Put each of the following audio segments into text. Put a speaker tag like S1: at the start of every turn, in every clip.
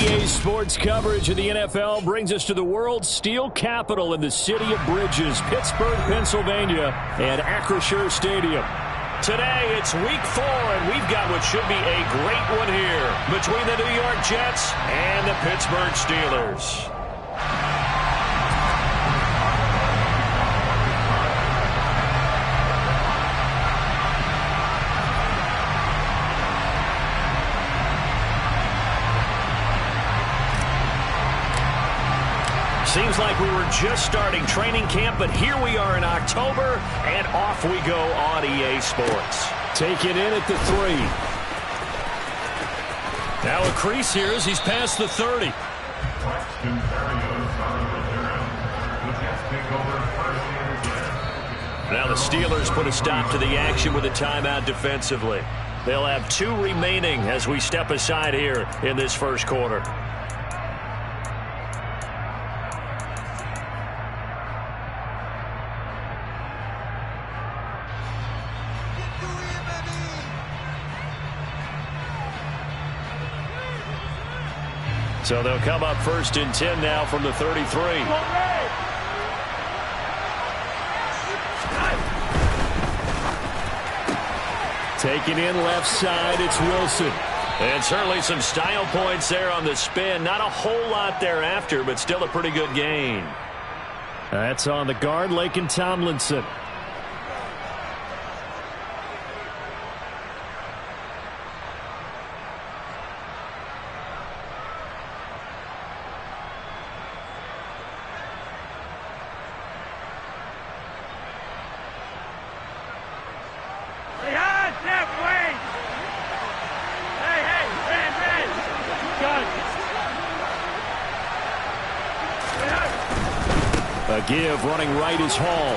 S1: EA Sports coverage of the NFL brings us to the world's steel capital in the city of bridges, Pittsburgh, Pennsylvania, and Acrisure Stadium.
S2: Today, it's week 4, and we've got what should be a great one here between the New York Jets and the Pittsburgh Steelers. Seems like we were just starting training camp, but here we are in October, and off we go on EA Sports.
S1: Take it in at the 3.
S2: Now a crease here as he's past the 30. Now the Steelers put a stop to the action with a timeout defensively. They'll have 2 remaining as we step aside here in this first quarter. So they'll come up 1st and 10 now from the 33.
S1: Taking in left side, it's Wilson.
S2: And certainly some style points there on the spin. Not a whole lot thereafter, but still a pretty good gain.
S1: That's on the guard, Laken Tomlinson. A give, running right is Hall.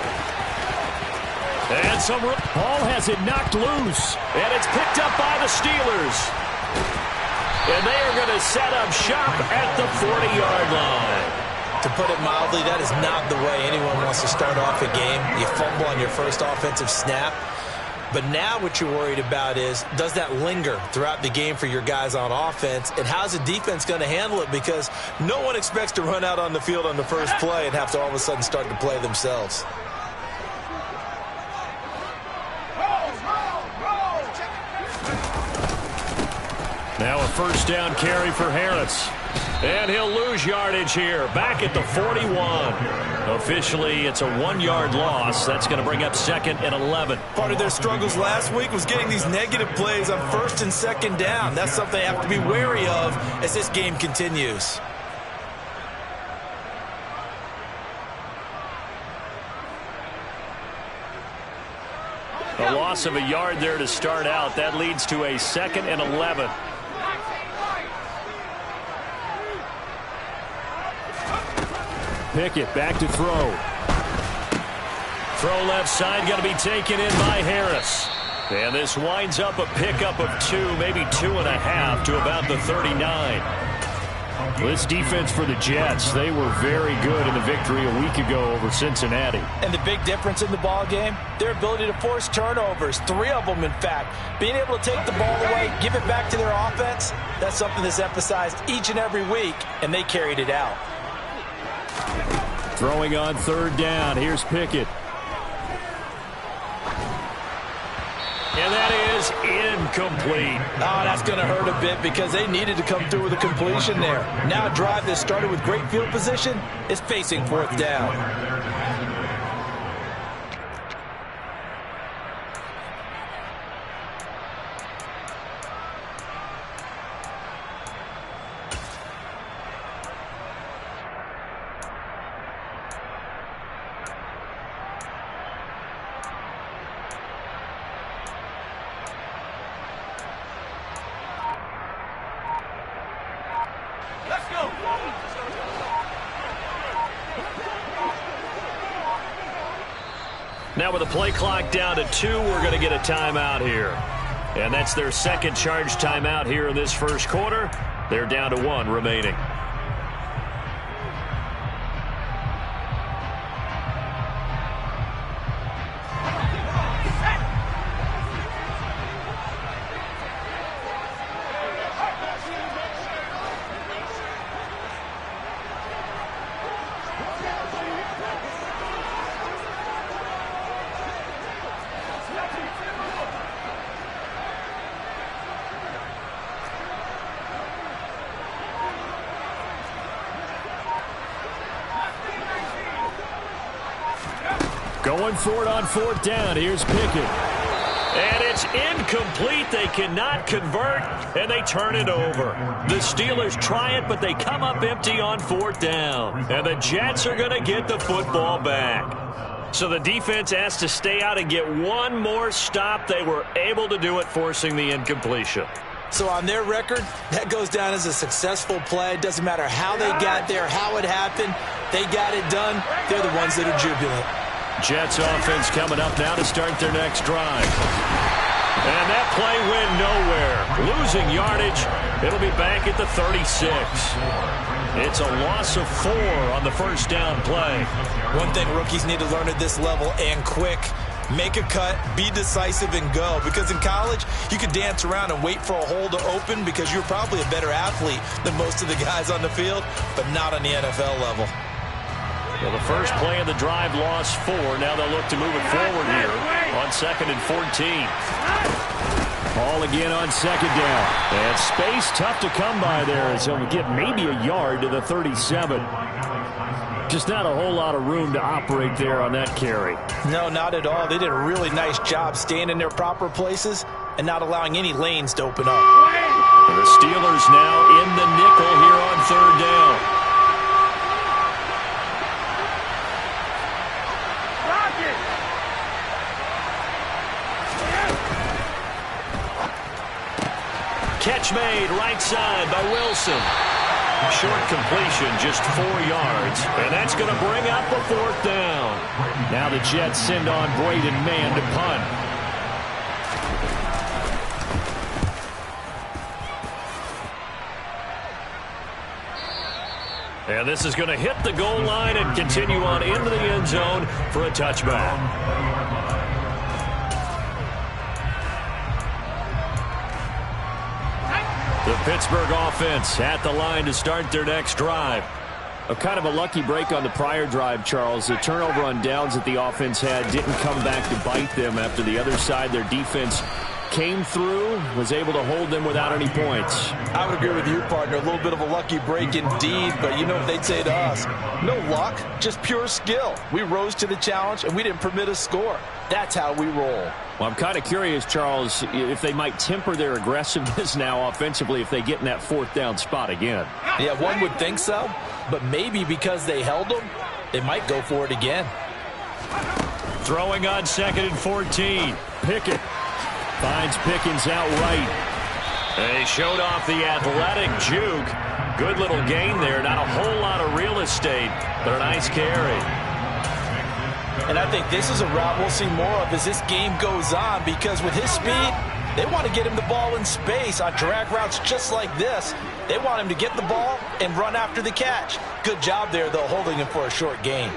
S2: And
S1: Hall has it knocked loose.
S2: And it's picked up by the Steelers. And they are going to set up shop at the 40-yard line.
S3: To put it mildly, that is not the way anyone wants to start off a game. You fumble on your first offensive snap. But now what you're worried about is, does that linger throughout the game for your guys on offense? And how's the defense going to handle it? Because no one expects to run out on the field on the first play and have to all of a sudden start to play themselves.
S2: Now a first down carry for Harris. And he'll lose yardage here, back at the 41. Officially, it's a 1-yard loss. That's going to bring up 2nd and 11.
S3: Part of their struggles last week was getting these negative plays on 1st and 2nd down. That's something they have to be wary of as this game continues.
S2: A loss of a yard there to start out. That leads to a 2nd and 11.
S1: Pickett back to throw.
S2: Throw left side, going to be taken in by Harris. And this winds up a pickup of 2, maybe 2.5 to about the 39.
S1: This defense for the Jets, they were very good in the victory a week ago over Cincinnati.
S3: And the big difference in the ball game, their ability to force turnovers, 3 of them in fact. Being able to take the ball away, give it back to their offense, that's something that's emphasized each and every week, and they carried it out.
S1: Throwing on 3rd down, here's Pickett.
S2: And that is incomplete.
S3: Oh, that's going to hurt a bit because they needed to come through with a completion there. Now a drive that started with great field position is facing 4th down.
S2: Now with the play clock down to 2, we're going to get a timeout here. And that's their 2nd charge timeout here in this first quarter. They're down to 1 remaining.
S1: Going for it on fourth down. Here's Pickett.
S2: And it's incomplete. They cannot convert, and they turn it over. The Steelers try it, but they come up empty on fourth down. And the Jets are going to get the football back. So the defense has to stay out and get one more stop. They were able to do it, forcing the incompletion.
S3: So on their record, that goes down as a successful play. It doesn't matter how they got there, how it happened. They got it done. They're the ones that are jubilant.
S1: Jets offense coming up now to start their next drive. And that play went nowhere. Losing yardage. It'll be back at the 36. It's a loss of 4 on the first down play.
S3: One thing rookies need to learn at this level, and quick, make a cut, be decisive, and go. Because in college, you can dance around and wait for a hole to open because you're probably a better athlete than most of the guys on the field, but not on the NFL level.
S2: Well, the first play of the drive lost 4. Now they'll look to move it forward here on 2nd and 14.
S1: Ball again on second down. And space tough to come by there as he'll get maybe a yard to the 37. Just not a whole lot of room to operate there on that carry.
S3: No, not at all. They did a really nice job staying in their proper places and not allowing any lanes to open up.
S2: The Steelers now in the nickel here on 3rd down. Catch made right side by Wilson. Short completion, just 4 yards. And that's going to bring up a 4th down.
S1: Now the Jets send on Braden Mann to punt.
S2: And this is going to hit the goal line and continue on into the end zone for a touchback. The Pittsburgh offense at the line to start their next drive.
S1: A kind of a lucky break on the prior drive, Charles. The turnover on downs that the offense had didn't come back to bite them after the other side. Their defense came through, was able to hold them without any points.
S3: I would agree with you, partner. A little bit of a lucky break indeed, but you know what they'd say to us? No luck, just pure skill. We rose to the challenge, and we didn't permit a score. That's how we roll.
S1: Well, I'm kind of curious, Charles, if they might temper their aggressiveness now offensively if they get in that 4th down spot again.
S3: Yeah, one would think so, but maybe because they held them, they might go for it again.
S2: Throwing on 2nd and 14.
S1: Pickett finds Pickens out right.
S2: They showed off the athletic juke. Good little gain there. Not a whole lot of real estate, but a nice carry.
S3: And I think this is a route we'll see more of as this game goes on, because with his speed, they want to get him the ball in space on drag routes just like this. They want him to get the ball and run after the catch. Good job there, though, holding him for a short gain.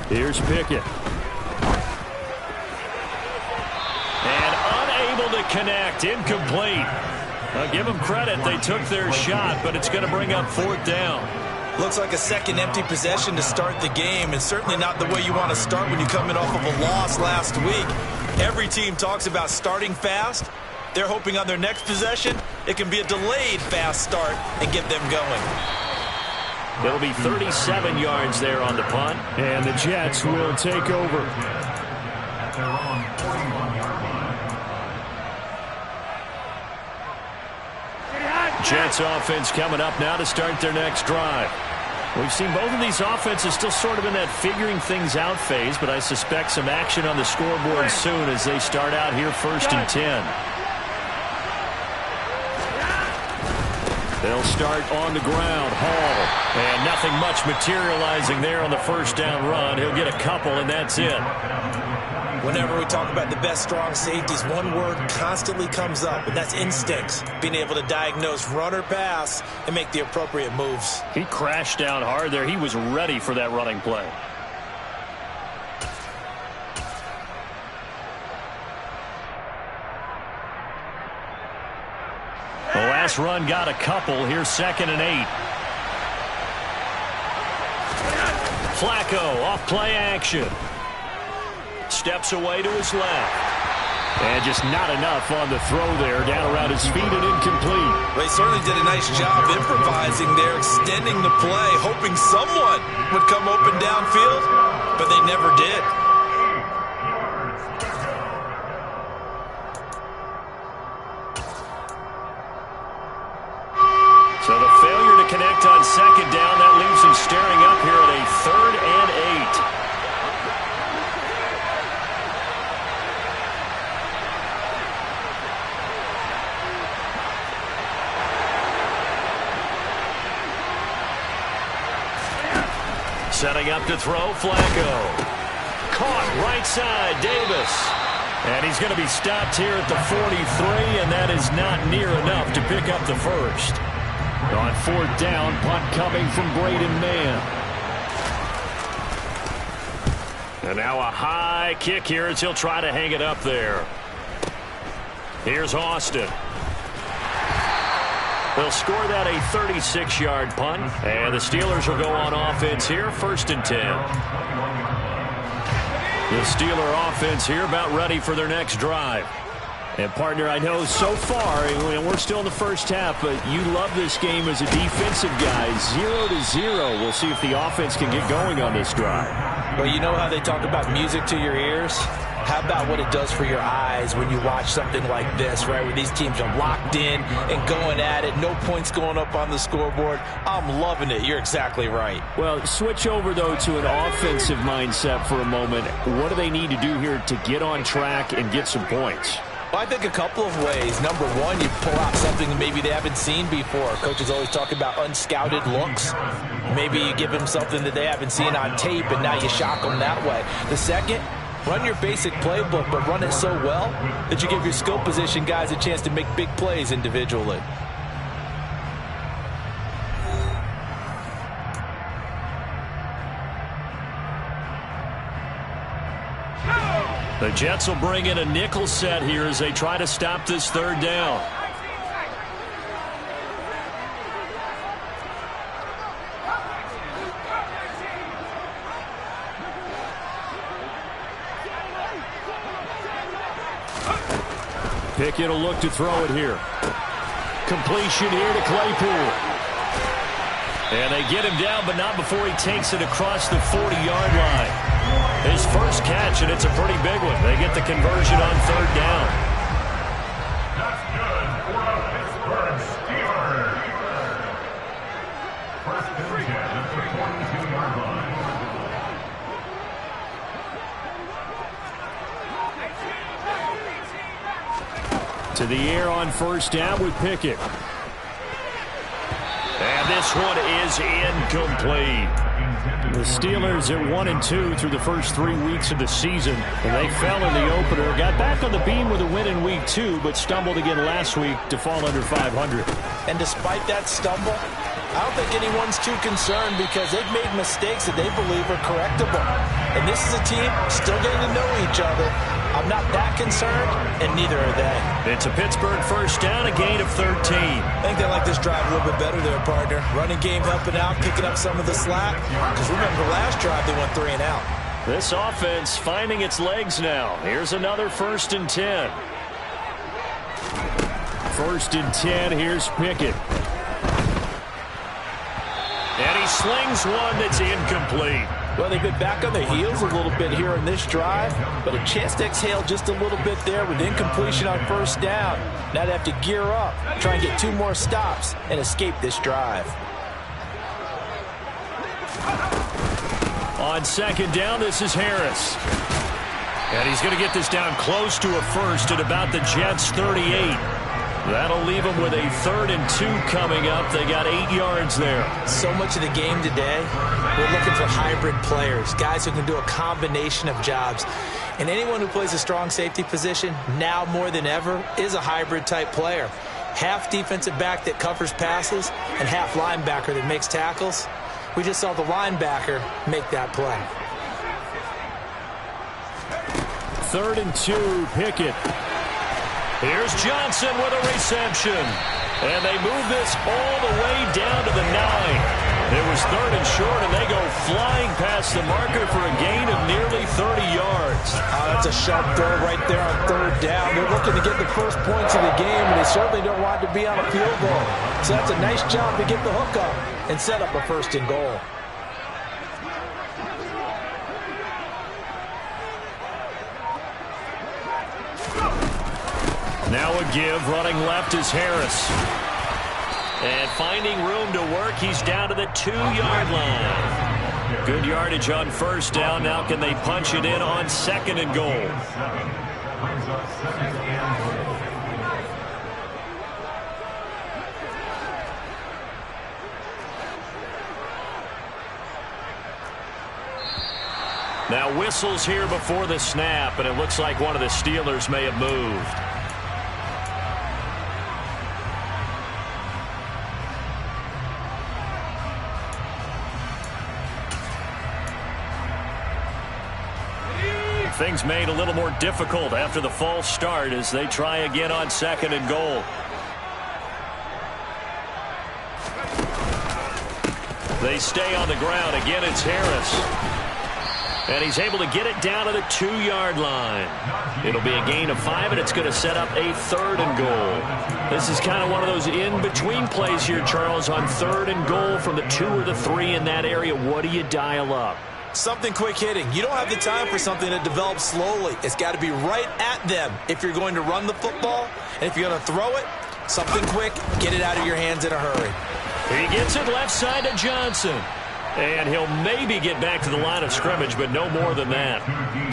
S1: Here's Pickett.
S2: And unable to connect. Incomplete. I'll give them credit. They took their shot, but it's going to bring up 4th down.
S3: Looks like a second empty possession to start the game, and certainly not the way you want to start when you come in off of a loss last week. Every team talks about starting fast. They're hoping on their next possession, it can be a delayed fast start and get them going.
S2: It'll be 37 yards there on the punt.
S1: And the Jets will take over.
S2: Jets offense coming up now to start their next drive.
S1: We've seen both of these offenses still sort of in that figuring things out phase, but I suspect some action on the scoreboard soon as they start out here 1st and 10. They'll start on the ground. Hall.
S2: And nothing much materializing there on the first down run. He'll get a couple, and that's it.
S3: Whenever we talk about the best strong safeties, one word constantly comes up, and that's instincts. Being able to diagnose run or pass and make the appropriate moves.
S2: He crashed down hard there. He was ready for that running play. The last run got a couple. Here's 2nd and 8. Flacco off play action.
S1: steps away to his left.
S2: And just not enough on the throw there. Down around his feet and incomplete.
S3: Well, he certainly did a nice job improvising there, extending the play, hoping someone would come open downfield, but they never did.
S1: So the failure to connect on second down, that leaves him staring up here at a 3rd and 8. Setting up to throw, Flacco. Caught right side, Davis. And he's going to be stopped here at the 43, and that is not near enough to pick up the first.
S2: On 4th down, punt coming from Braden Mann.
S1: And now a high kick here as he'll try to hang it up there. Here's Austin. They'll score that a 36-yard punt, and the Steelers will go on offense here, 1st and 10. The Steeler offense here about ready for their next drive. And, partner, I know so far, and we're still in the first half, but you love this game as a defensive guy. 0-0. We'll see if the offense can get going on this drive.
S3: Well, you know how they talk about music to your ears? How about what it does for your eyes when you watch something like this, right, where these teams are locked in and going at it, no points going up on the scoreboard? I'm loving it. You're exactly right.
S2: Well, switch over, though, to an offensive mindset for a moment. What do they need to do here to get on track and get some points?
S3: Well, I think a couple of ways. Number one, you pull out something that maybe they haven't seen before. Coaches always talk about unscouted looks. Maybe you give them something that they haven't seen on tape, and now you shock them that way. The second, run your basic playbook, but run it so well that you give your skill position guys a chance to make big plays individually.
S1: The Jets will bring in a nickel set here as they try to stop this 3rd down.
S2: Pickett will look to throw it here. Completion here to Claypool.
S1: And they get him down, but not before he takes it across the 40-yard line. His first catch, and it's a pretty big one. They get the conversion on 3rd down.
S4: That's good for the Pittsburgh Steelers. First and 10 at the 42-yard line.
S2: To the air on 1st down with Pickett.
S1: And this one is incomplete.
S2: The Steelers are 1-2 through the first 3 weeks of the season, and they fell in the opener. Got back on the beam with a win in week 2, but stumbled again last week to fall under 500.
S3: And despite that stumble, I don't think anyone's too concerned because they've made mistakes that they believe are correctable. And this is a team still getting to know each other. I'm not that concerned, and neither are they.
S1: It's a Pittsburgh 1st down, a gain of 13.
S3: I think they like this drive a little bit better there, partner. Running game helping out, picking up some of the slack. Because remember, last drive they went 3 and out.
S1: This offense finding its legs now. Here's another 1st and 10.
S2: 1st and 10, here's Pickett.
S1: And he slings one that's incomplete.
S3: Well, they've been back on their heels a little bit here in this drive, but a chance to exhale just a little bit there with incompletion on 1st down. Now they have to gear up, try and get 2 more stops, and escape this drive.
S1: On 2nd down, this is Harris. And he's going to get this down close to a first at about the Jets' 38. That'll leave them with a 3rd and 2 coming up. They got 8 yards there.
S3: So much of the game today, we're looking for hybrid players, guys who can do a combination of jobs. And anyone who plays a strong safety position, now more than ever, is a hybrid-type player. Half defensive back that covers passes and half linebacker that makes tackles. We just saw the linebacker make that play.
S2: 3rd and 2, Pickett.
S1: Here's Johnson with a reception. And they move this all the way down to the 9.
S2: It was 3rd and short, and they go flying past the marker for a gain of nearly 30 yards.
S3: That's a sharp throw right there on 3rd down. They're looking to get the first points of the game, and they certainly don't want it to be on a field goal. So that's a nice job to get the hook up and set up a 1st and goal.
S2: Now a give, running left is Harris. And finding room to work, he's down to the 2-yard line. Good yardage on 1st down. Now can they punch it in on 2nd and goal?
S4: Brings up 2nd and goal.
S2: Now whistles here before the snap, and it looks like one of the Steelers may have moved. Things made a little more difficult after the false start as they try again on 2nd and goal. They stay on the ground. Again, it's Harris. And he's able to get it down to the 2-yard line. It'll be a gain of 5, and it's going to set up a 3rd and goal. This is kind of one of those in-between plays here, Charles, on 3rd and goal from the 2 or the 3 in that area. What do you dial up?
S3: Something quick hitting. You don't have the time for something that develops slowly. It's got to be right at them if you're going to run the football. And if you're going to throw it, something quick, get it out of your hands in a hurry.
S2: He gets it left side to Johnson. And he'll maybe get back to the line of scrimmage, but no more than that.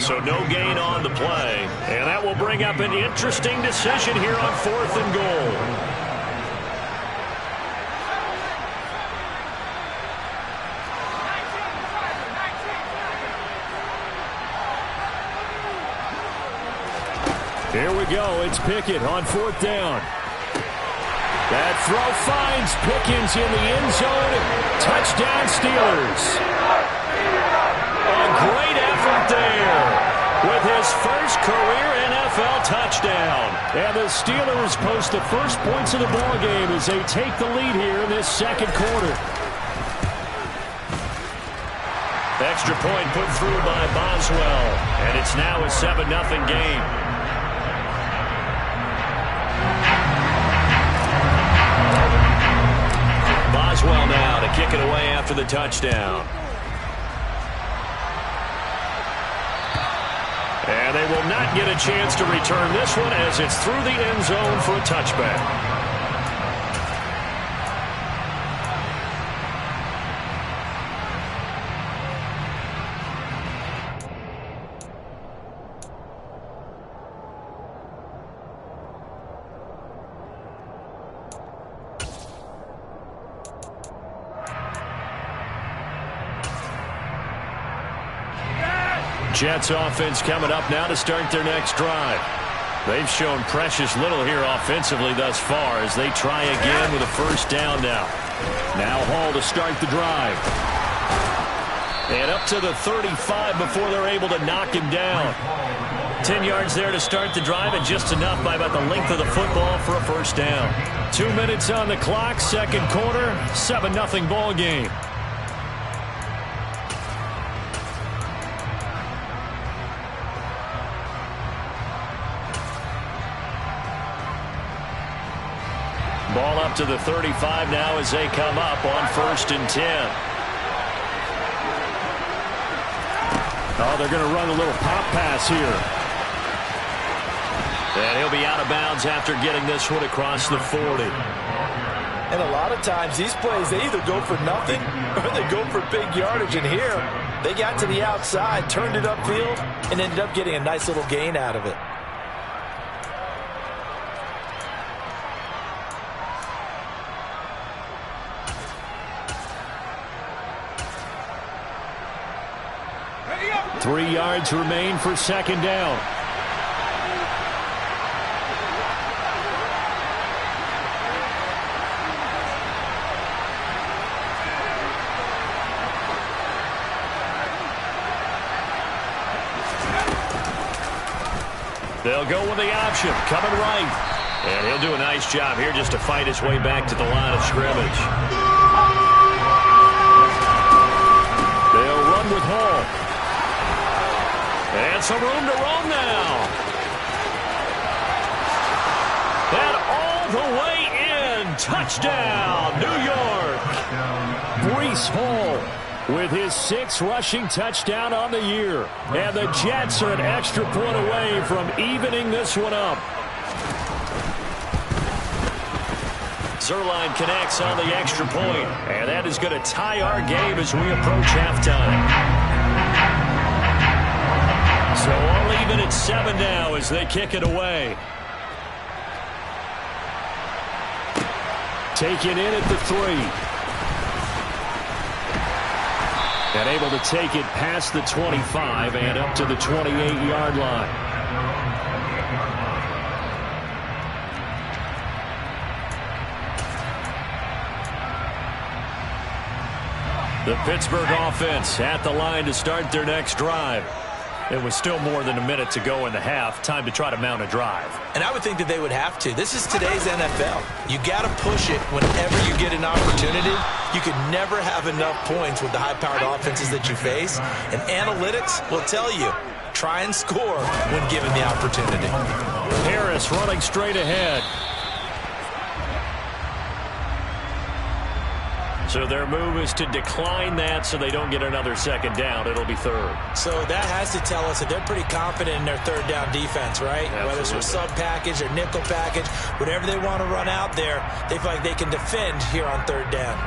S2: So no gain on the play. And that will bring up an interesting decision here on 4th and goal. Here we go. It's Pickett on 4th down. That throw finds Pickens in the end zone. Touchdown, Steelers. A great effort there with his first career NFL touchdown. And the Steelers post the first points of the ballgame as they take the lead here in this 2nd quarter. Extra point put through by Boswell. And it's now a 7-0 game. Boswell now to kick it away after the touchdown. And they will not get a chance to return this one as it's through the end zone for a touchback. Jets offense coming up now to start their next drive. They've shown precious little here offensively thus far as they try again with a 1st down now. Now Hall to start the drive. And up to the 35 before they're able to knock him down. 10 yards there to start the drive, and just enough by about the length of the football for a 1st down. 2 minutes on the clock, 2nd quarter, 7-0 ball game. Ball up to the 35 now as they come up on 1st and 10. Oh, they're going to run a little pop pass here. And he'll be out of bounds after getting this one across the 40.
S3: And a lot of times these plays, they either go for nothing or they go for big yardage. And here, they got to the outside, turned it upfield, and ended up getting a nice little gain out of it.
S2: Three yards remain for 2nd down. They'll go with the option, coming right. And he'll do a nice job here just to fight his way back to the line of scrimmage. with Hall. And some room to roam now. And all the way in. Touchdown, New York. Breece Hall with his 6th rushing touchdown on the year. And the Jets are an extra point away from evening this one up. Zuerlein connects on the extra point. And that is going to tie our game as we approach halftime. So all even at 7 now as they kick it away. Taken in at the 3. And able to take it past the 25 and up to the 28-yard line. The Pittsburgh offense at the line to start their next drive. It was still more than a minute to go in the half. Time to try to mount a drive.
S3: And I would think that they would have to. This is today's NFL. You got to push it whenever you get an opportunity. You can never have enough points with the high-powered offenses that you face. And analytics will tell you, try and score when given the opportunity.
S2: Harris running straight ahead. So their move is to decline that so they don't get another second down. It'll be 3rd.
S3: So that has to tell us that they're pretty confident in their 3rd down defense, right?
S2: Absolutely.
S3: Whether it's a sub package or nickel package, whatever they want to run out there, they feel like they can defend here on 3rd down.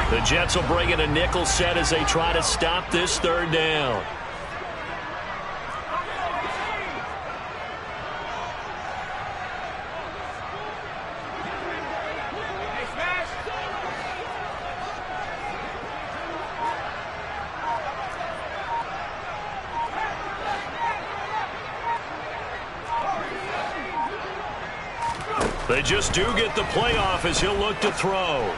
S2: The Jets will bring in a nickel set as they try to stop this 3rd down. They just do get the playoff as he'll look to throw.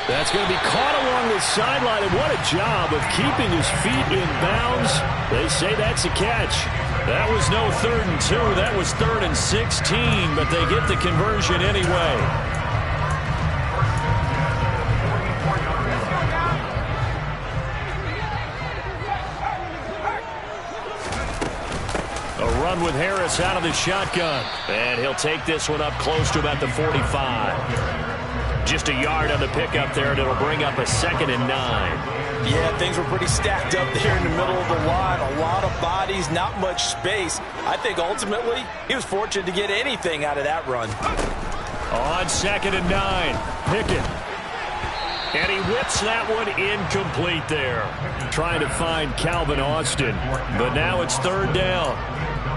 S2: That's going to be caught along the sideline, and what a job of keeping his feet in bounds. They say that's a catch. That was no 3rd and 2. That was 3rd and 16, but they get the conversion anyway. A run with Harris out of the shotgun. And he'll take this one up close to about the 45. Just a yard on the pickup there, and it'll bring up a 2nd and 9.
S3: Yeah, things were pretty stacked up there in the middle of the line. A lot of bodies, not much space. I think ultimately he was fortunate to get anything out of that run.
S2: On 2nd and 9, Pickett. And he whips that one incomplete there. Trying to find Calvin Austin. But now it's 3rd down.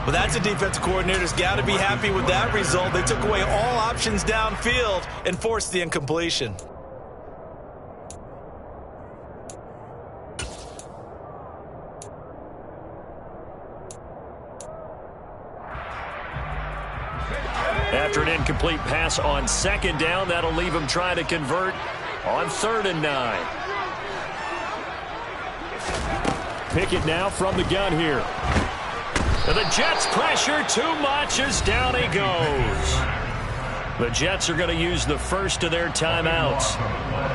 S3: Well, that's a defensive coordinator's got to be happy with that result. They took away all options downfield and forced the incompletion.
S2: After an incomplete pass on 2nd down, that'll leave him trying to convert on 3rd and 9. Pickett now from the gun here. And the Jets pressure too much as down he goes. The Jets are going to use the first of their timeouts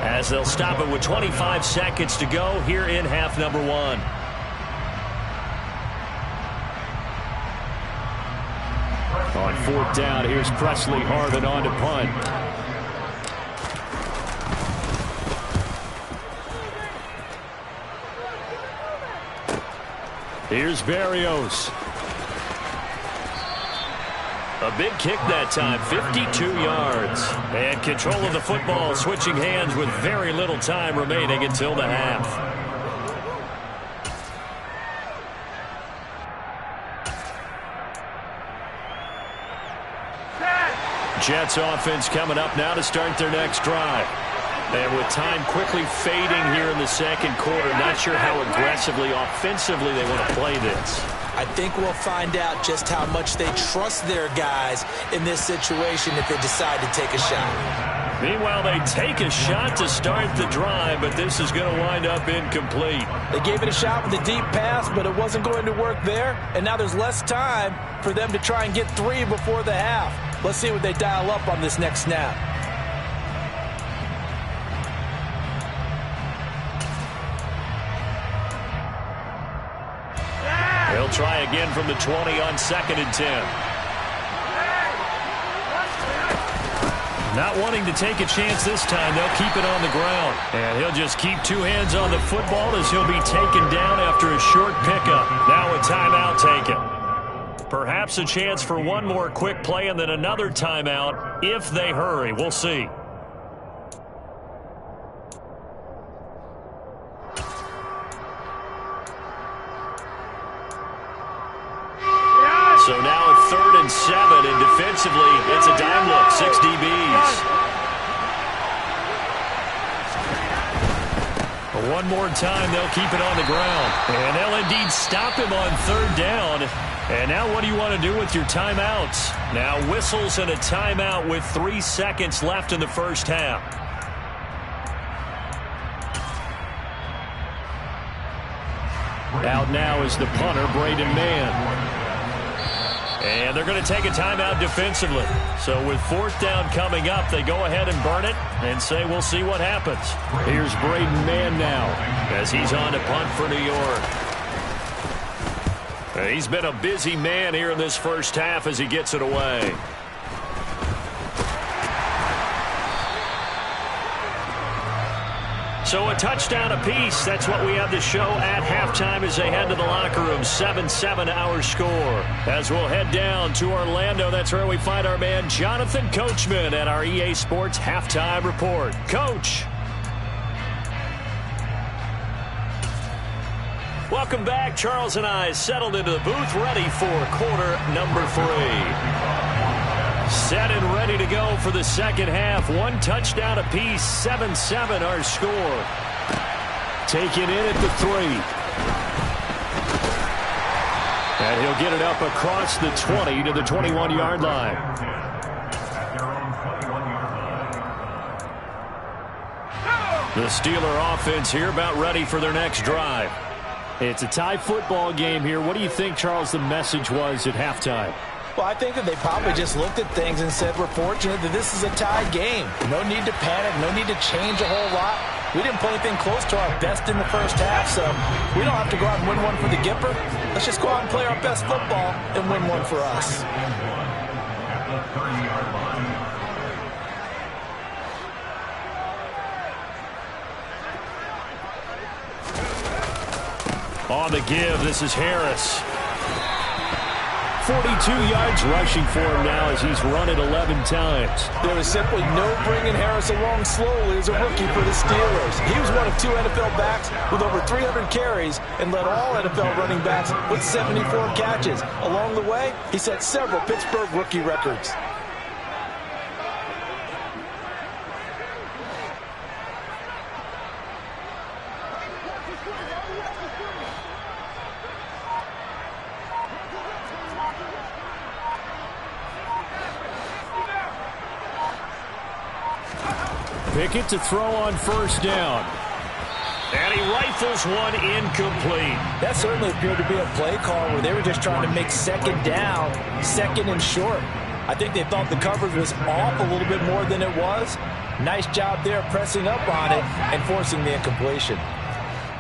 S2: as they'll stop it with 25 seconds to go here in half number 1. On 4th down, here's Presley Harvin on to punt. Here's Berrios. A big kick that time, 52 yards. And control of the football, switching hands with very little time remaining until the half. Jets offense coming up now to start their next drive. And with time quickly fading here in the 2nd quarter, not sure how aggressively, offensively they want to play this.
S3: I think we'll find out just how much they trust their guys in this situation if they decide to take a shot.
S2: Meanwhile, they take a shot to start the drive, but this is going to wind up incomplete.
S3: They gave it a shot with a deep pass, but it wasn't going to work there. And now there's less time for them to try and get 3 before the half. Let's see what they dial up on this next snap.
S2: try again from the 20 on 2nd and 10. Not wanting to take a chance this time, they'll keep it on the ground. And he'll just keep two hands on the football as he'll be taken down after a short pickup. Now a timeout taken. Perhaps a chance for one more quick play and then another timeout if they hurry. We'll see. So now at 3rd and 7, and defensively, it's a dime look, 6 DBs. But one more time, they'll keep it on the ground. And they'll indeed stop him on 3rd down. And now what do you want to do with your timeouts? Now whistles and a timeout with 3 seconds left in the first half. Out now is the punter, Braden Mann. And they're going to take a timeout defensively. So with 4th down coming up, they go ahead and burn it and say we'll see what happens. Here's Braden Mann now as he's on to punt for New York. He's been a busy man here in this first half as he gets it away. So a touchdown apiece. That's what we have to show at halftime as they head to the locker room. 7-7 our score. As we'll head down to Orlando, that's where we find our man Jonathan Coachman at our EA Sports Halftime Report. Coach. Welcome back. Charles and I settled into the booth, ready for quarter number 3. Set and ready to go for the second half. One touchdown apiece. 7-7 our score. Taken in at the 3. And he'll get it up across the 20 to the 21-yard line. The Steeler offense here about ready for their next drive. It's a tie football game here. What do you think, Charles, the message was at halftime?
S3: Well, I think that they probably just looked at things and said, we're fortunate that this is a tied game. No need to panic, no need to change a whole lot. We didn't play anything close to our best in the first half, so we don't have to go out and win one for the Gipper. Let's just go out and play our best football and win one for us.
S2: On the give, this is Harris. 42 yards rushing for him now as he's run it 11 times.
S3: There was simply no bringing Harris along slowly as a rookie for the Steelers. He was one of 2 NFL backs with over 300 carries and led all NFL running backs with 74 catches. Along the way, he set several Pittsburgh rookie records.
S2: Pickett to throw on first down. And he rifles one incomplete.
S3: That certainly appeared to be a play call where they were just trying to make second down, second and short. I think they thought the coverage was off a little bit more than it was. Nice job there pressing up on it and forcing the incompletion.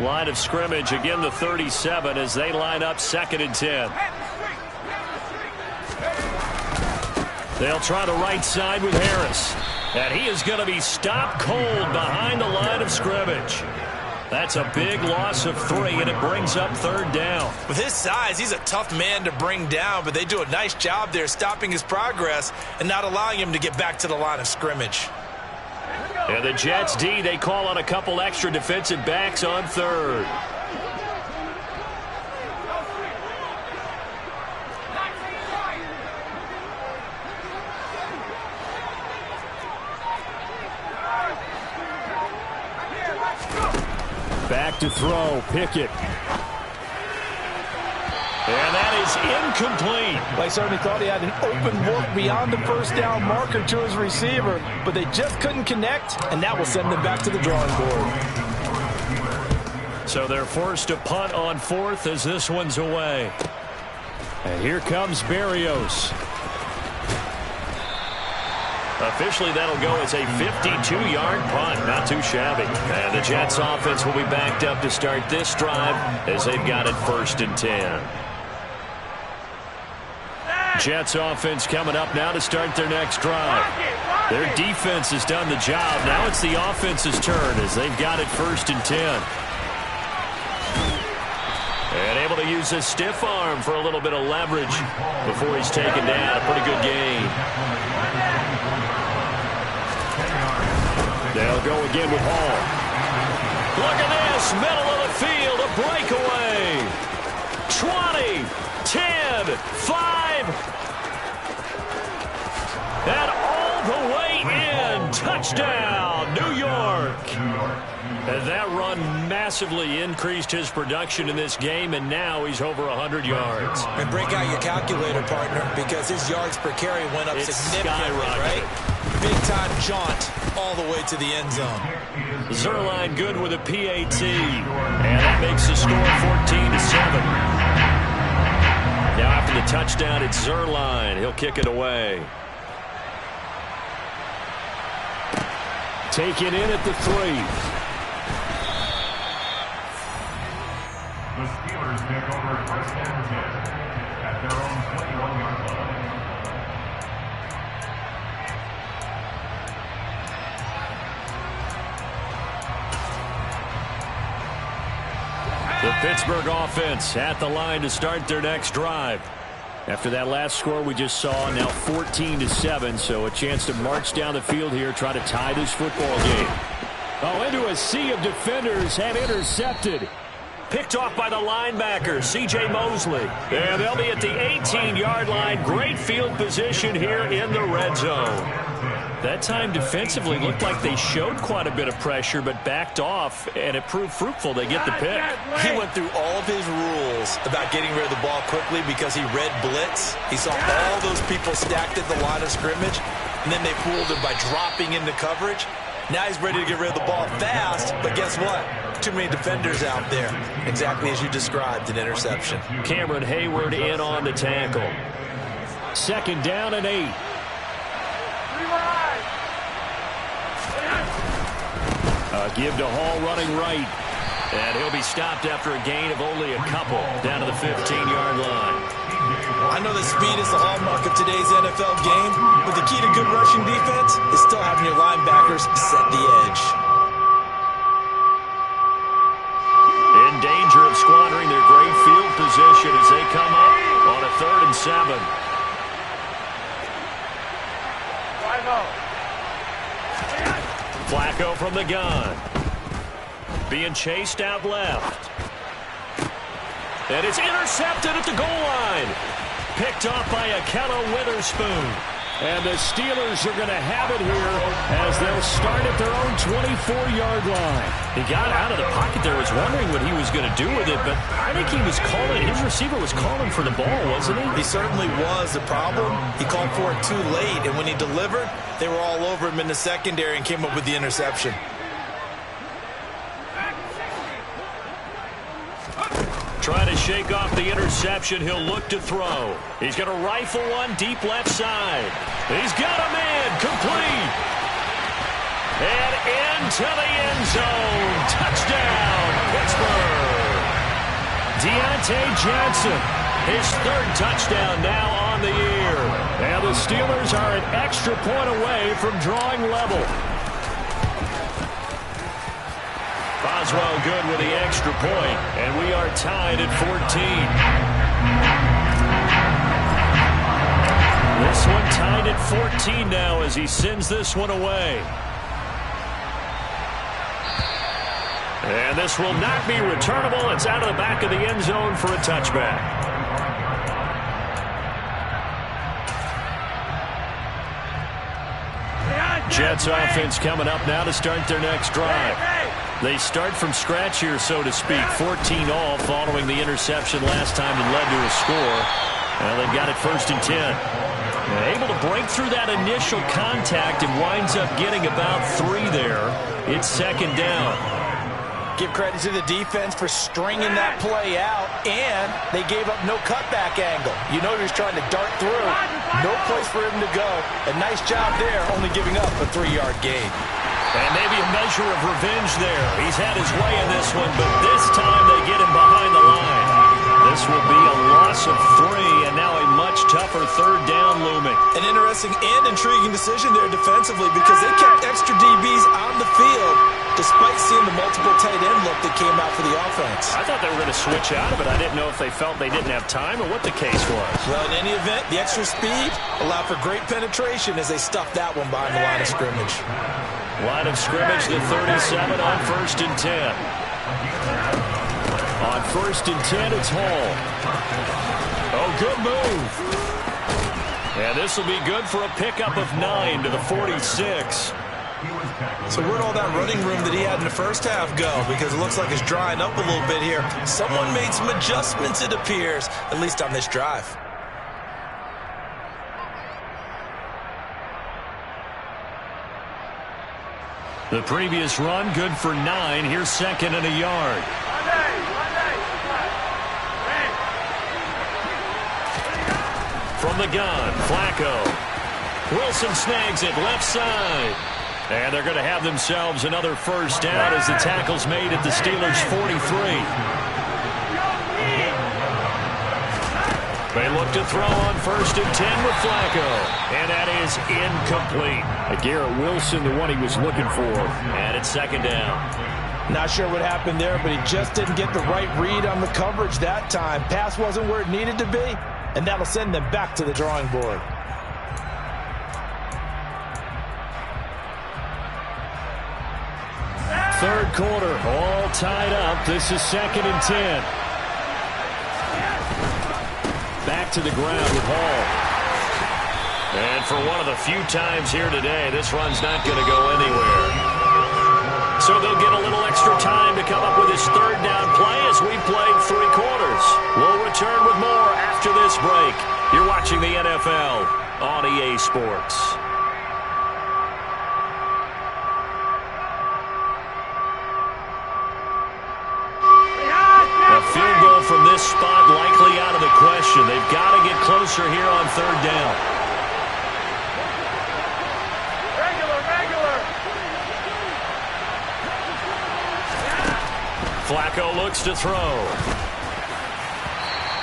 S2: Line of scrimmage, again the 37 as they line up 2nd and 10. They'll try the right side with Harris. And he is going to be stopped cold behind the line of scrimmage. That's a big loss of 3, and it brings up 3rd down.
S3: With his size, he's a tough man to bring down, but they do a nice job there stopping his progress and not allowing him to get back to the line of scrimmage.
S2: And the Jets D, they call on a couple extra defensive backs on 3rd. Back to throw, Pickett. And that is incomplete.
S3: They certainly thought he had an open look beyond the first down marker to his receiver, but they just couldn't connect, and that will send them back to the drawing board.
S2: So they're forced to punt on 4th as this one's away. And here comes Berrios. Officially, that'll go as a 52-yard punt. Not too shabby. And the Jets offense will be backed up to start this drive as they've got it 1st and 10.
S1: Jets offense coming up now to start their next drive. Their defense has done the job. Now it's the offense's turn as they've got it 1st and 10. And able to use his stiff arm for a little bit of leverage before he's taken down. A pretty good gain. They'll go again with Hall. Look at this. Middle of the field. A breakaway. 20, 10, 5. And all the way in. Touchdown, New York. And that run massively increased his production in this game, and now he's over 100 yards.
S3: And break out your calculator, partner, because his yards per carry went up significantly, right? Big-time jaunt all the way to the end zone.
S1: Zuerlein good with a PAT, and that makes the score 14-7. Now after the touchdown, it's Zuerlein. He'll kick it away. Taken in at the 3.
S4: The Steelers take over 1st and 10 at their own 21-yard line.
S1: The Pittsburgh offense at the line to start their next drive. After that last score we just saw, now 14-7, so a chance to march down the field here, try to tie this football game. Oh, into a sea of defenders, and intercepted. Picked off by the linebacker, C.J. Mosley. And they'll be at the 18-yard line. Great field position here in the red zone. That time defensively looked like they showed quite a bit of pressure, but backed off, and it proved fruitful. They get the pick.
S3: He went through all of his rules about getting rid of the ball quickly because he read blitz. He saw all those people stacked at the line of scrimmage, and then they fooled him by dropping into coverage. Now he's ready to get rid of the ball fast, but guess what? Too many defenders out there. Exactly as you described, an interception.
S1: Cameron Hayward in on the tackle. 2nd down and 8. Give to Hall running right. And he'll be stopped after a gain of only a couple down to the 15-yard line.
S3: I know that speed is the hallmark of today's NFL game, but the key to good rushing defense is still having your linebackers set the edge.
S1: In danger of squandering their great field position as they come up on a 3rd and 7. Flacco from the gun. Being chased out left. And it's intercepted at the goal line. Picked off by Ahkello Witherspoon. And the Steelers are going to have it here as they'll start at their own 24-yard line. He got out of the pocket there, was wondering what he was going to do with it, but I think he was calling, his receiver was calling for the ball, wasn't he?
S3: He certainly was. The problem, he called for it too late, and when he delivered, they were all over him in the secondary and came up with the interception.
S1: Trying to shake off the interception. He'll look to throw. He's going to rifle one deep left side. He's got a man complete. And into the end zone. Touchdown, Pittsburgh. Deontay Johnson, his 3rd touchdown now on the year. And the Steelers are an extra point away from drawing level. Boswell good with the extra point, and we are tied at 14. This one tied at 14 now as he sends this one away. And this will not be returnable. It's out of the back of the end zone for a touchback. Jets offense coming up now to start their next drive. They start from scratch here, so to speak. 14-all following the interception last time that led to a score. And they've got it 1st and 10. Able to break through that initial contact and winds up getting about 3 there. It's 2nd down.
S3: Give credit to the defense for stringing that play out, and they gave up no cutback angle. You know he was trying to dart through. No place for him to go. A nice job there, only giving up a 3-yard gain.
S1: And maybe a measure of revenge there. He's had his way in this one, but this time they get him behind the line.
S2: This will be a loss of 3, and now a much tougher third down looming.
S3: An interesting and intriguing decision there defensively because they kept extra DBs on the field despite seeing the multiple tight end look that came out for the offense.
S2: I thought they were going to switch out of it. I didn't know if they felt they didn't have time or what the case was.
S3: Well, in any event, the extra speed allowed for great penetration as they stuffed that one behind the line of scrimmage.
S2: Line of scrimmage, the 37 on 1st and 10. On 1st and 10, it's Hall. Oh, good move. And this will be good for a pickup of 9 to the 46.
S3: So where'd all that running room that he had in the first half go? Because it looks like it's drying up a little bit here. Someone made some adjustments, it appears, at least on this drive.
S2: The previous run, good for 9. Here's 2nd and a yard. From the gun, Flacco. Wilson snags it left side. And they're going to have themselves another first down as the tackle's made at the Steelers' 43. They look to throw on 1st and 10 with Flacco. And that is incomplete. Garrett Wilson, the one he was looking for. And it's 2nd down.
S3: Not sure what happened there, but he just didn't get the right read on the coverage that time. Pass wasn't where it needed to be, and that'll send them back to the drawing board.
S2: Third quarter, all tied up. This is 2nd and 10. Back to the ground with Hall. And for one of the few times here today, this run's not going to go anywhere. So they'll get a little extra time to come up with his third down play as we played 3 quarters. We'll return with more after this break. You're watching the NFL on EA Sports. A field goal from this spot likely out of the question. They've got to get closer here on 3rd down. Flacco looks to throw.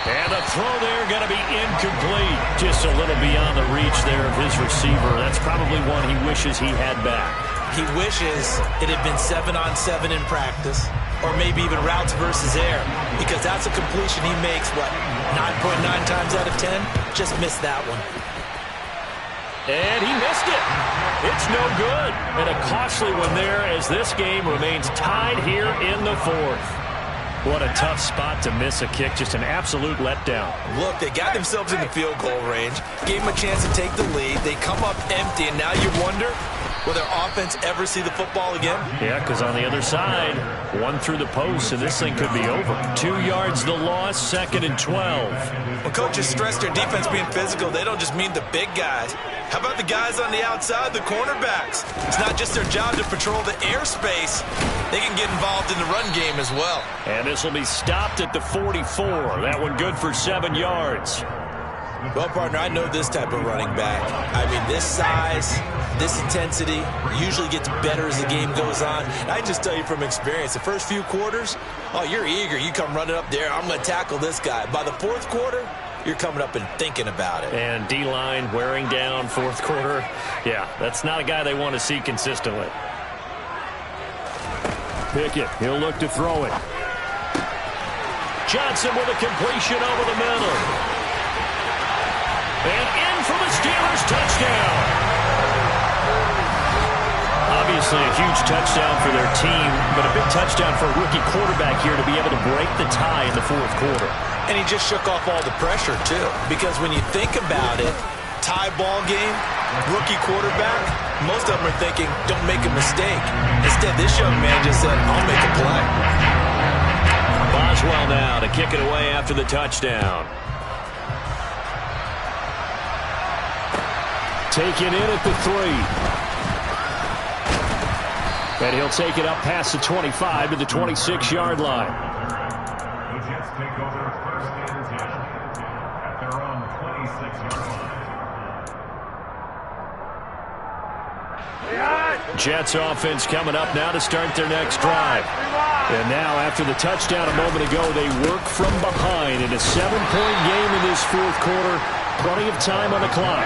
S2: And the throw there going to be incomplete. Just a little beyond the reach there of his receiver. That's probably one he wishes he had back.
S3: He wishes it had been 7-on-7 in practice, or maybe even routes versus air, because that's a completion he makes, what, 9.9 times out of 10? Just missed that one.
S2: And he missed it. It's no good. And a costly one there as this game remains tied here in the 4th. What a tough spot to miss a kick. Just an absolute letdown.
S3: Look, they got themselves in the field goal range, gave them a chance to take the lead. They come up empty, and now you wonder, will their offense ever see the football again?
S2: Yeah, because on the other side, one through the post, and this thing could be over. 2 yards the loss, 2nd and 12.
S3: When coaches stress their defense being physical, they don't just mean the big guys. How about the guys on the outside, the cornerbacks? It's not just their job to patrol the airspace. They can get involved in the run game as well.
S2: And this will be stopped at the 44. That one good for 7 yards.
S3: Well, partner, I know this type of running back. I mean, this size, this intensity usually gets better as the game goes on. And I just tell you from experience, the first few quarters, oh, you're eager. You come running up there, I'm going to tackle this guy. By the 4th quarter, you're coming up and thinking about it.
S2: And D-line wearing down 4th quarter. Yeah, that's not a guy they want to see consistently. Pickett, he'll look to throw it. Johnson with a completion over the middle. And in for the Steelers touchdown. Obviously a huge touchdown for their team, but a big touchdown for a rookie quarterback here to be able to break the tie in the 4th quarter.
S3: And he just shook off all the pressure, too. Because when you think about it, tie ball game, rookie quarterback, most of them are thinking, don't make a mistake. Instead, this young man just said, I'll make a play.
S2: Boswell now to kick it away after the touchdown. Taken in at the 3. And he'll take it up past the 25 to the 26-yard line.
S4: The Jets take over 1st and 10 at their own 26-yard line.
S2: Jets offense coming up now to start their next drive.
S1: And now, after the touchdown a moment ago, they work from behind in a 7-point game in this fourth quarter. Plenty of time on the clock.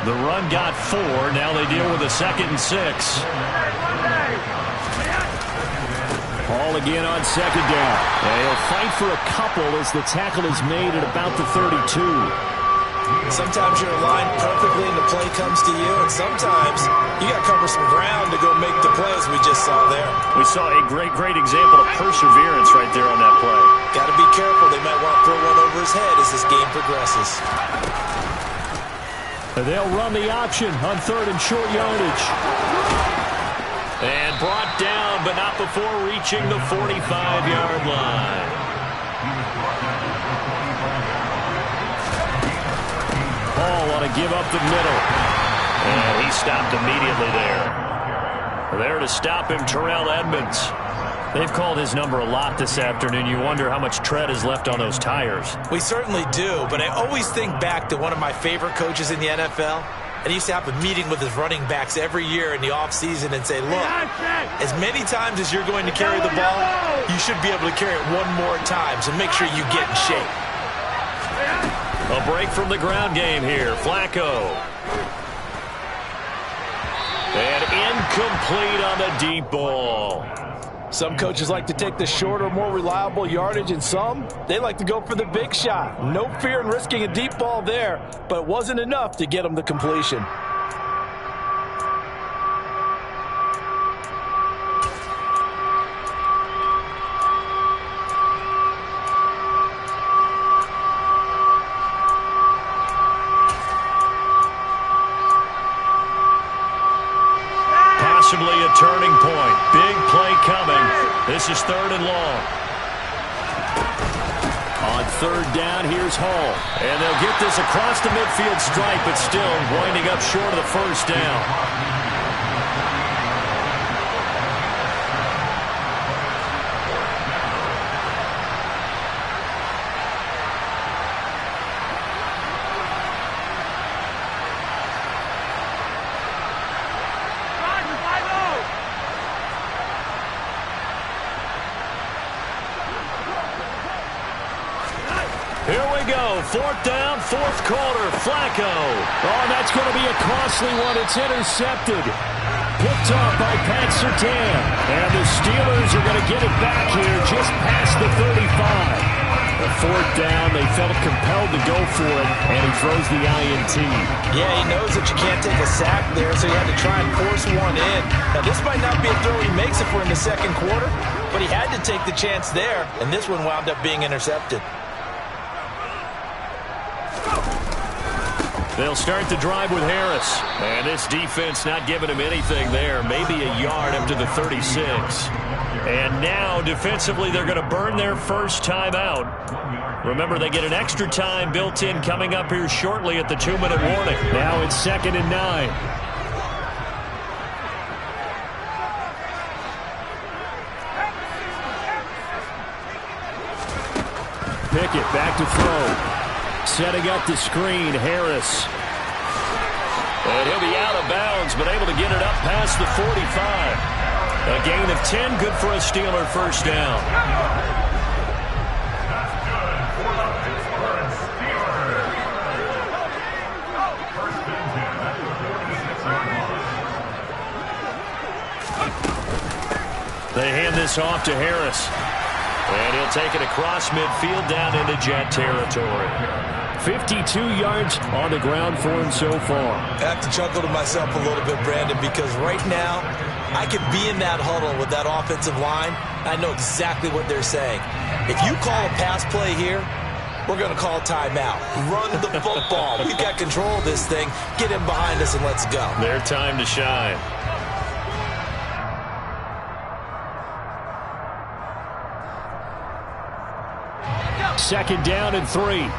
S1: The run got 4. Now they deal with a 2nd and 6. Ball again on 2nd down. They'll fight for a couple as the tackle is made at about the 32.
S3: Sometimes you're aligned perfectly and the play comes to you, and sometimes you got to cover some ground to go make the play, as we just saw there.
S1: We saw a great example of perseverance right there on that play.
S3: Got to be careful. They might want to throw one over his head as this game progresses.
S1: They'll run the option on 3rd and short yardage. And brought down, but not before reaching the 45-yard line. Ball want to give up the middle. And he stopped immediately there. There to stop him, Terrell Edmunds. They've called his number a lot this afternoon. You wonder how much tread is left on those tires.
S3: We certainly do, but I always think back to one of my favorite coaches in the NFL. And he used to have a meeting with his running backs every year in the offseason and say, look, as many times as you're going to carry the ball, you should be able to carry it one more time, so make sure you get in shape.
S1: A break from the ground game here. Flacco. And incomplete on the deep ball.
S5: Some coaches like to take the shorter, more reliable yardage, and some, they like to go for the big shot. No fear in risking a deep ball there, but it wasn't enough to get them the completion.
S1: Possibly a turning point. Big play coming. This is 3rd and long. On 3rd down, here's Hall. And they'll get this across the midfield stripe, but still winding up short of the 1st down. Here we go, 4th down, 4th quarter, Flacco. Oh, that's going to be a costly one. It's intercepted. Picked off by Pat Surtain. And the Steelers are going to get it back here just past the 35. The 4th down, they felt compelled to go for it, and he throws the INT.
S3: Yeah, he knows that you can't take a sack there, so he had to try and force one in. Now, this might not be a throw he makes if we're in the 2nd quarter, but he had to take the chance there, and this one wound up being intercepted.
S1: They'll start the drive with Harris. And this defense not giving him anything there. Maybe a yard up to the 36. And now, defensively, they're going to burn their first time out. Remember, they get an extra time built in coming up here shortly at the 2-minute warning. Now it's 2nd and 9. Pickett back to throw. Setting up the screen, Harris. And he'll be out of bounds, but able to get it up past the 45. A gain of 10, good for a Steeler 1st down. They hand this off to Harris. And he'll take it across midfield down into Jet territory. 52 yards on the ground for him so far.
S3: I have to chuckle to myself a little bit, Brandon, because right now I could be in that huddle with that offensive line. I know exactly what they're saying. If you call a pass play here, we're going to call timeout. Run the football. We've got control of this thing. Get in behind us and let's go.
S1: Their time to shine. Second down and 3.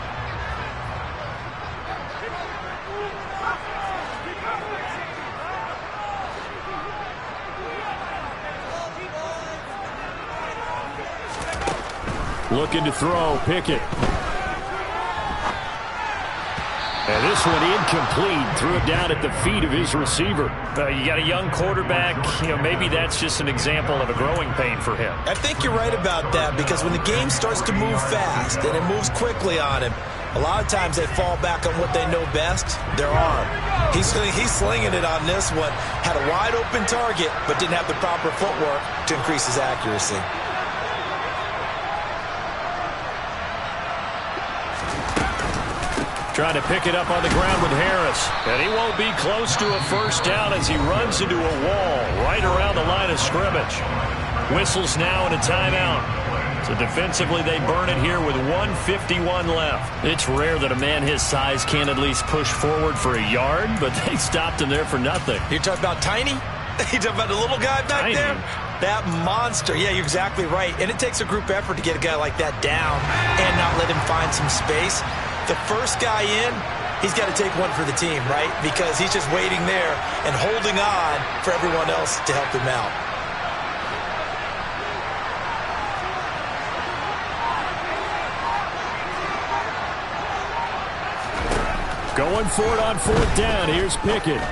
S1: Looking to throw, Pickett.
S2: And this one incomplete. Threw it down at the feet of his receiver. You got a young quarterback. Maybe that's just an example of a growing pain for him.
S3: I think you're right about that, because when the game starts to move fast and it moves quickly on him, a lot of times they fall back on what they know best, their arm. He's slinging it on this one. Had a wide open target, but didn't have the proper footwork to increase his accuracy.
S2: Trying to pick it up on the ground with Harris. And he won't be close to a first down as he runs into a wall right around the line of scrimmage. Whistles now and a timeout. So defensively, they burn it here with 1:51 left. It's rare that a man his size can't at least push forward for a yard, but they stopped him there for nothing.
S3: You're talking about Tiny? You're talking about the little guy back there? That monster. Yeah, you're exactly right. And it takes a group effort to get a guy like that down and not let him find some space. The first guy in, he's got to take one for the team, right? Because he's just waiting there and holding on for everyone else to help him out.
S2: Going for it on fourth down. Here's Pickett.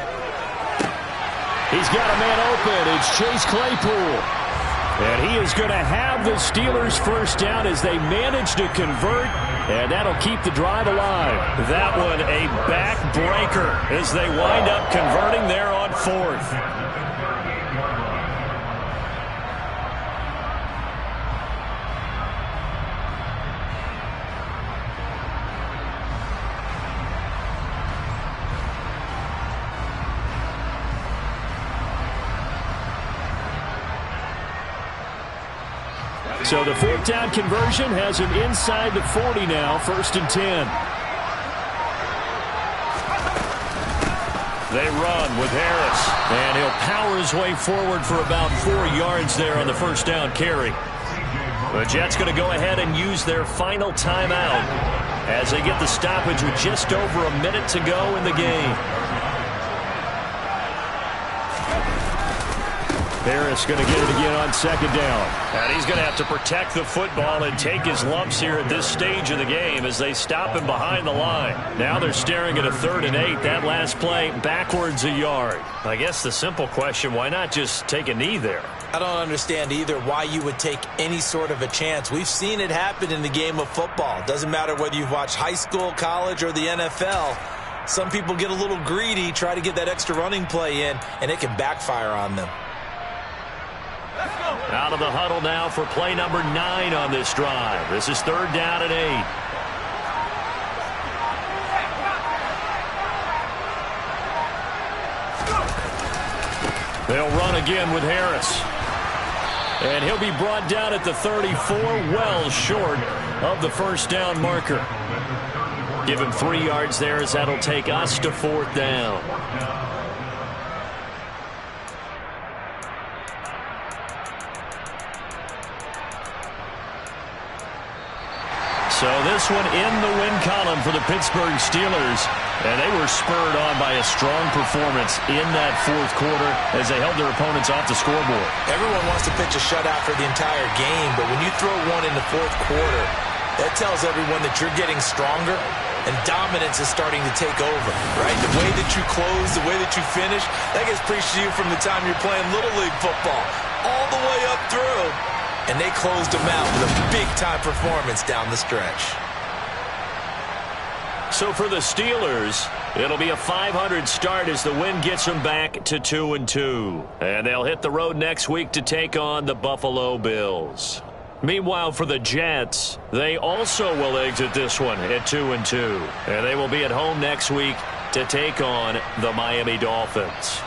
S2: He's got a man open. It's Chase Claypool. And he is going to have the Steelers first down as they manage to convert, and that'll keep the drive alive. That one a backbreaker as they wind up converting there on fourth. So the fourth down conversion has him inside the 40 now, 1st and 10. They run with Harris, and he'll power his way forward for about 4 yards there on the first down carry. The Jets going to go ahead and use their final timeout as they get the stoppage with just over a minute to go in the game. Harris going to get it again on 2nd down. And he's going to have to protect the football and take his lumps here at this stage of the game as they stop him behind the line. Now they're staring at a 3rd and 8. That last play backwards a yard. I guess the simple question, why not just take a knee there?
S3: I don't understand either why you would take any sort of a chance. We've seen it happen in the game of football. Doesn't matter whether you've watched high school, college, or the NFL. Some people get a little greedy, try to get that extra running play in, and it can backfire on them.
S2: Out of the huddle now for play number 9 on this drive. This is 3rd down and 8. They'll run again with Harris. And he'll be brought down at the 34, well short of the first down marker. Give him 3 yards there as that'll take us to 4th down. So this one in the win column for the Pittsburgh Steelers. And they were spurred on by a strong performance in that 4th quarter as they held their opponents off the scoreboard.
S3: Everyone wants to pitch a shutout for the entire game, but when you throw one in the 4th quarter, that tells everyone that you're getting stronger and dominance is starting to take over, right? The way that you close, the way that you finish, that gets preached to you from the time you're playing Little League football all the way up through. And they closed them out with a big-time performance down the stretch.
S2: So for the Steelers, it'll be a .500 start as the win gets them back to 2-2. And they'll hit the road next week to take on the Buffalo Bills. Meanwhile, for the Jets, they also will exit this one at 2-2. And they will be at home next week to take on the Miami Dolphins.